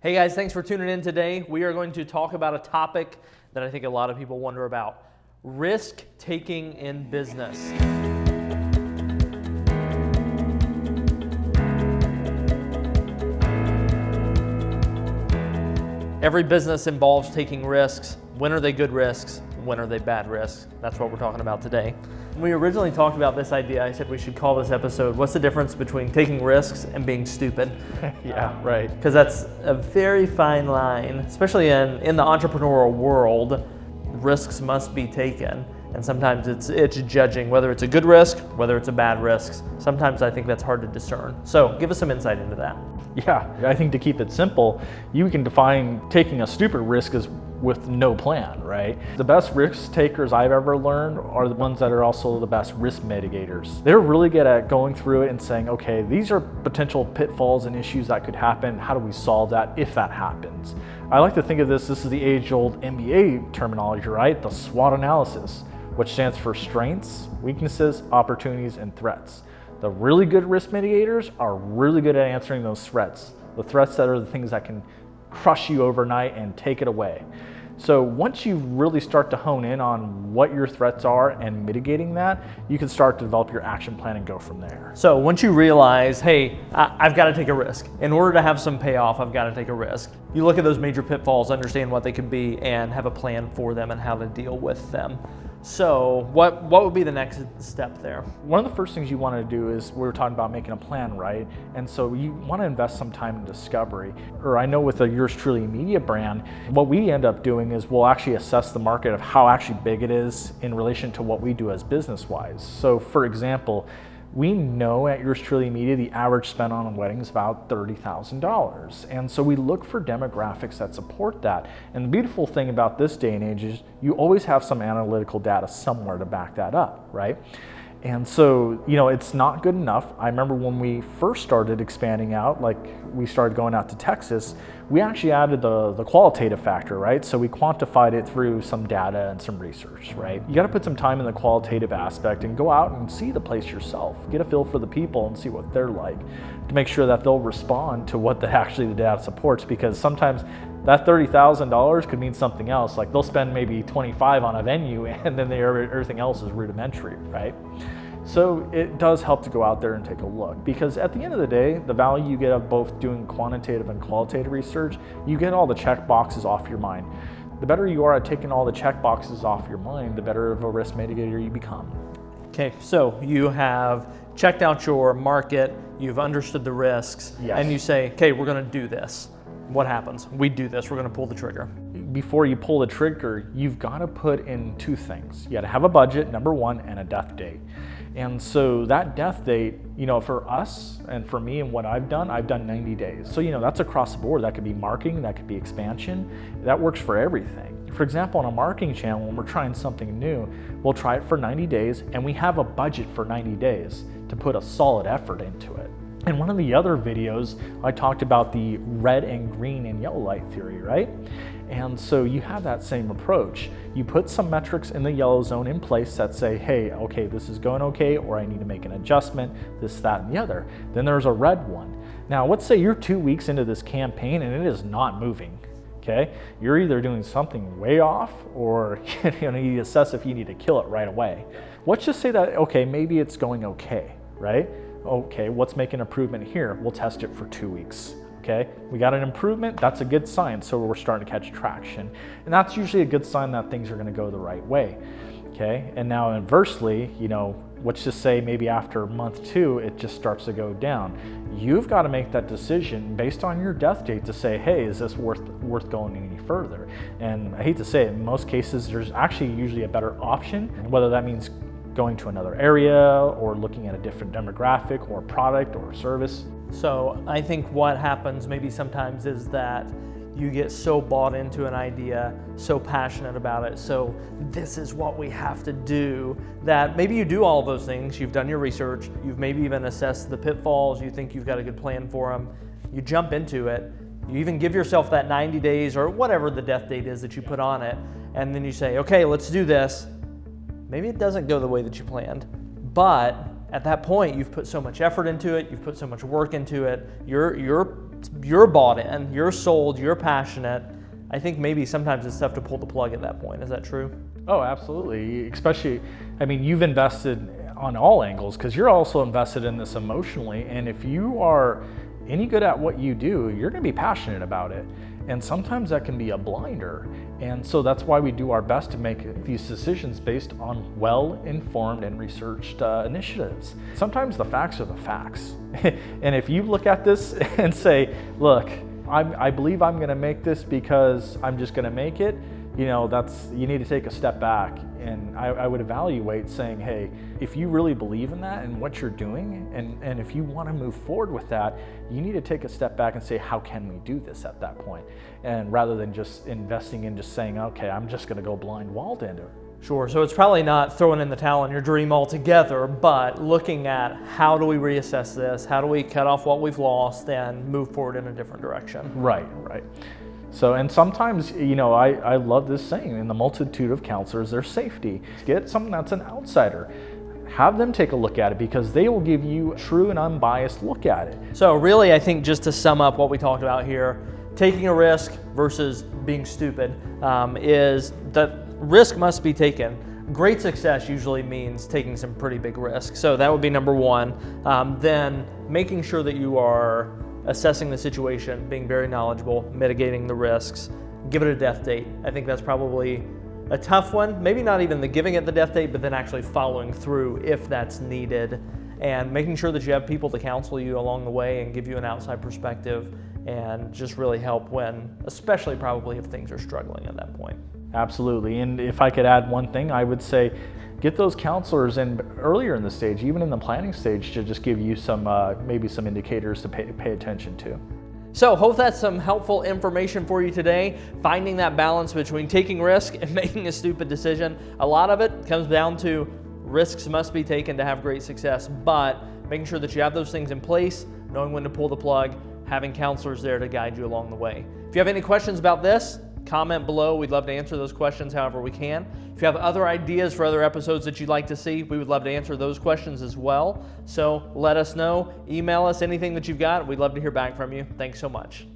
Hey guys, thanks for tuning in today. We are going to talk about a topic that I think a lot of people wonder about: risk taking in business. Every business involves taking risks. When are they good risks? When are they bad risks? That's what we're talking about today. When we originally talked about this idea, I said we should call this episode, "What's the difference between taking risks and being stupid?" Yeah, right. Because that's a very fine line, especially in the entrepreneurial world. Risks must be taken. And sometimes it's judging whether it's a good risk, whether it's a bad risk. Sometimes I think that's hard to discern. So give us some insight into that. Yeah, I think to keep it simple, you can define taking a stupid risk as with no plan, right? The best risk takers I've ever learned are the ones that are also the best risk mitigators. They're really good at going through it and saying, okay, these are potential pitfalls and issues that could happen. How do we solve that if that happens? I like to think of this is the age-old MBA terminology, right? The SWOT analysis, which stands for strengths, weaknesses, opportunities, and threats. The really good risk mitigators are really good at answering those threats. The threats that are the things that can crush you overnight and take it away. So once you really start to hone in on what your threats are and mitigating that, you can start to develop your action plan and go from there. So once you realize, hey, I've got to take a risk. In order to have some payoff, I've got to take a risk. You look at those major pitfalls, understand what they could be, and have a plan for them and how to deal with them. So what would be the next step there? One of the first things you want to do is, we were talking about making a plan, right? And so you want to invest some time in discovery. Or I know with the Yours Truly Media brand, what we end up doing is we'll actually assess the market of how actually big it is in relation to what we do as business-wise. So for example, we know at Yours Truly Media, the average spend on a wedding is about $30,000. And so we look for demographics that support that. And the beautiful thing about this day and age is you always have some analytical data somewhere to back that up, right? And so, it's not good enough. I remember when we first started expanding out, like we started going out to Texas, we actually added the qualitative factor, right? So we quantified it through some data and some research, right? You got to put some time in the qualitative aspect and go out and see the place yourself. Get a feel for the people and see what they're like to make sure that they'll respond to what the data supports, because sometimes that $30,000 could mean something else. Like they'll spend maybe 25 on a venue and then everything else is rudimentary, right? So it does help to go out there and take a look, because at the end of the day, the value you get of both doing quantitative and qualitative research, you get all the check boxes off your mind. The better you are at taking all the check boxes off your mind, the better of a risk mitigator you become. Okay, so you have checked out your market, you've understood the risks, Yes. And you say, okay, we're going to do this. What happens? We do this, we're going to pull the trigger. Before you pull the trigger, you've got to put in two things. You got to have a budget, number one, and a death date. And so that death date, for us and for me and what I've done 90 days. So, that's across the board. That could be marketing, that could be expansion. That works for everything. For example, on a marketing channel, when we're trying something new, we'll try it for 90 days and we have a budget for 90 days to put a solid effort into it. In one of the other videos, I talked about the red and green and yellow light theory, right? And so you have that same approach. You put some metrics in the yellow zone in place that say, hey, okay, this is going okay, or I need to make an adjustment, this, that, and the other. Then there's a red one. Now, let's say you're 2 weeks into this campaign and it is not moving, okay? You're either doing something way off or you need to assess if you need to kill it right away. Let's just say that, okay, maybe it's going okay, right? Okay, let's make an improvement here. We'll test it for 2 weeks. Okay, we got an improvement, that's a good sign, so we're starting to catch traction. And that's usually a good sign that things are gonna go the right way. Okay, and now inversely, let's just say maybe after month 2, it just starts to go down. You've got to make that decision based on your death date to say, hey, is this worth going any further? And I hate to say it, in most cases, there's actually usually a better option, whether that means going to another area or looking at a different demographic or product or service. So I think what happens maybe sometimes is that you get so bought into an idea, so passionate about it, so this is what we have to do, that maybe you do all those things, you've done your research, you've maybe even assessed the pitfalls, you think you've got a good plan for them, you jump into it, you even give yourself that 90 days or whatever the death date is that you put on it, and then you say, okay, let's do this. Maybe it doesn't go the way that you planned, but at that point, you've put so much effort into it, you've put so much work into it, you're you're bought in, you're sold, you're passionate, I think maybe sometimes it's tough to pull the plug at that point. Is that true? Oh, absolutely. Especially, I mean, you've invested on all angles because you're also invested in this emotionally. And if you are any good at what you do, you're going to be passionate about it. And sometimes that can be a blinder. And so that's why we do our best to make these decisions based on well-informed and researched initiatives. Sometimes the facts are the facts. And if you look at this and say, look, I believe I'm going to make this because I'm just going to make it, you need to take a step back. And I would evaluate saying, hey, if you really believe in that and what you're doing, and if you want to move forward with that, you need to take a step back and say, how can we do this at that point? And rather than just investing in just saying, okay, I'm just going to go blind walled into it. Sure, so it's probably not throwing in the towel on your dream altogether, but looking at how do we reassess this, how do we cut off what we've lost and move forward in a different direction. Right. So, and sometimes, I love this saying, in the multitude of counselors, there's safety. Get someone that's an outsider. Have them take a look at it because they will give you a true and unbiased look at it. So really, I think just to sum up what we talked about here, taking a risk versus being stupid is that risk must be taken. Great success usually means taking some pretty big risks. So that would be number one. Then making sure that you are assessing the situation, being very knowledgeable, mitigating the risks, give it a death date. I think that's probably a tough one. Maybe not even the giving it the death date, but then actually following through if that's needed, and making sure that you have people to counsel you along the way and give you an outside perspective and just really help when, especially probably if things are struggling at that point. Absolutely. And if I could add one thing, I would say get those counselors in earlier in the stage, even in the planning stage, to just give you some maybe some indicators to pay attention to. So hope that's some helpful information for you today, finding that balance between taking risk and making a stupid decision. A lot of it comes down to risks must be taken to have great success, but making sure that you have those things in place, knowing when to pull the plug, having counselors there to guide you along the way. If you have any questions about this, comment below. We'd love to answer those questions however we can. If you have other ideas for other episodes that you'd like to see, we would love to answer those questions as well. So let us know, email us anything that you've got. We'd love to hear back from you. Thanks so much.